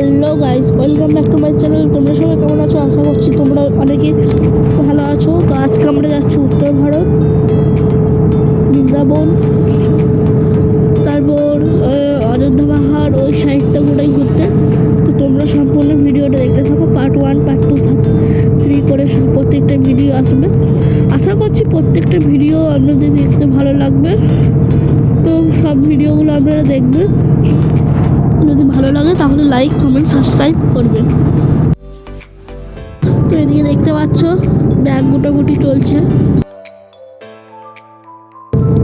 Hello guys, welcome back to my channel. তোমরা সবাই কেমন আছো? আশা করছি তোমরা অনেকেই ভালো আছো। তো আজকে আমরা যাচ্ছি উত্তর ভারত, বৃন্দাবন, তারপর অযোধ্যা পাহাড়, ওই সাইডটা গোটাই ঘুরতে। তো তোমরা সম্পূর্ণ ভিডিওটা দেখতে থাকো। পার্ট 1, পার্ট 2, পার্ট 3 করে প্রত্যেকটা ভিডিও আসবে। আশা করছি প্রত্যেকটা ভিডিও আপনাদের দেখতে ভালো লাগবে। তো সব ভিডিওগুলো আপনারা দেখবেন। যদি ভালো লাগে তাহলে লাইক, কমেন্ট, সাবস্ক্রাইব করবেন। তো এদিকে দেখতে পাচ্ছ ব্যাগ গুটাগুটি চলছে।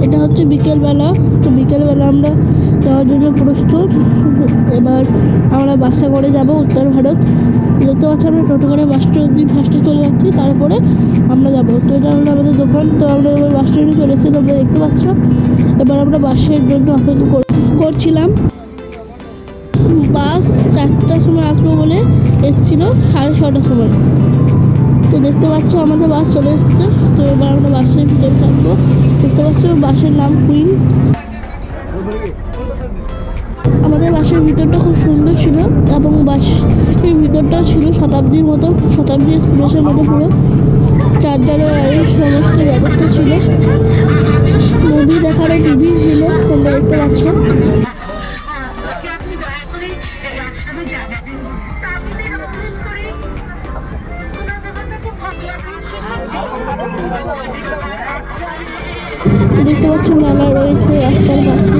এটা হচ্ছে বিকেলবেলা। তো বিকেলবেলা আমরা যাওয়ার জন্য প্রস্তুত। এবার আমরা বাসে করে যাব উত্তর ভারত। দেখতে পাচ্ছি আমরা টোটো করে বাস স্ট্যান্ড অব্দি ফার্স্টে চলে যাচ্ছি, তারপরে আমরা যাবো। তো এটা হলো আমাদের দোকান। তো আমরা এবার বাস স্ট্যান্ডে চলে এসেছি, তোমরা দেখতে পাচ্ছ। এবার আমরা বাসের জন্য অপেক্ষা করছিলাম। বাস 4টার সময় আসবো বলে এসেছিল 6:30টার সময়। তো দেখতে পাচ্ছ আমাদের বাস চলে এসছে। তো এবার আমরা বাসের ভিতরে থাকবো। দেখতে পাচ্ছ বাসের নাম কুইন। আমাদের বাসের ভিতরটা খুব সুন্দর ছিল এবং বাসের ভিতরটাও ছিল শতাব্দীর মতো, শতাব্দী এক্সপ্রেসের মতো পুরো। চার্জারও সমস্ত ব্যবস্থা ছিল। মুভি দেখারও টিভি ছিল, তোমরা দেখতে পাচ্ছ। দেখতে পাচ্ছ মেলা রয়েছে রাস্তার পাশে।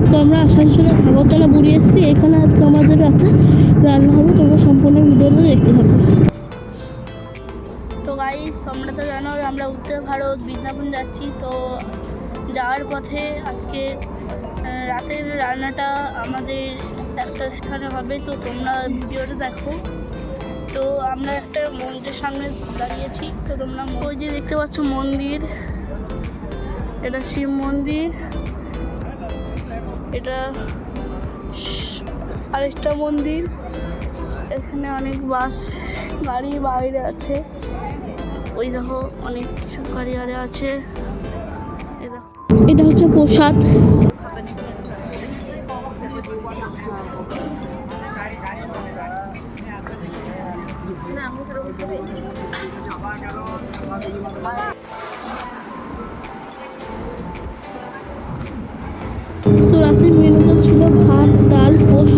তো আমরা আসানসোলে ভাগরতলা বুড়ি এসেছি। এখানে আজকে আমাদের রাতে রান্না হবে। তোমরা সম্পূর্ণ ভিডিওটা দেখতে থাকো। তো গাইস, তোমরা তো জানো আমরা উত্তর ভারত বৃন্দাবন যাচ্ছি। তো যাওয়ার পথে আজকে রাতের রান্নাটা আমাদের একটা স্থানে হবে। তো তোমরা ভিডিওটা দেখো। তো আমরা একটা মন্দিরের সামনে দাঁড়িয়েছি। তো তোমরা ওই যে দেখতে পাচ্ছ মন্দির, এটা শিব মন্দির। এটা আরেকটা মন্দির। এখানে অনেক বাস গাড়ি বাইরে আছে। ওই দেখো অনেক কিছু গাড়ি আরে আছে। এটা হচ্ছে প্রসাদ। তো রাতের মেনুটা ছিল ভাত, ডাল, পোস্ত,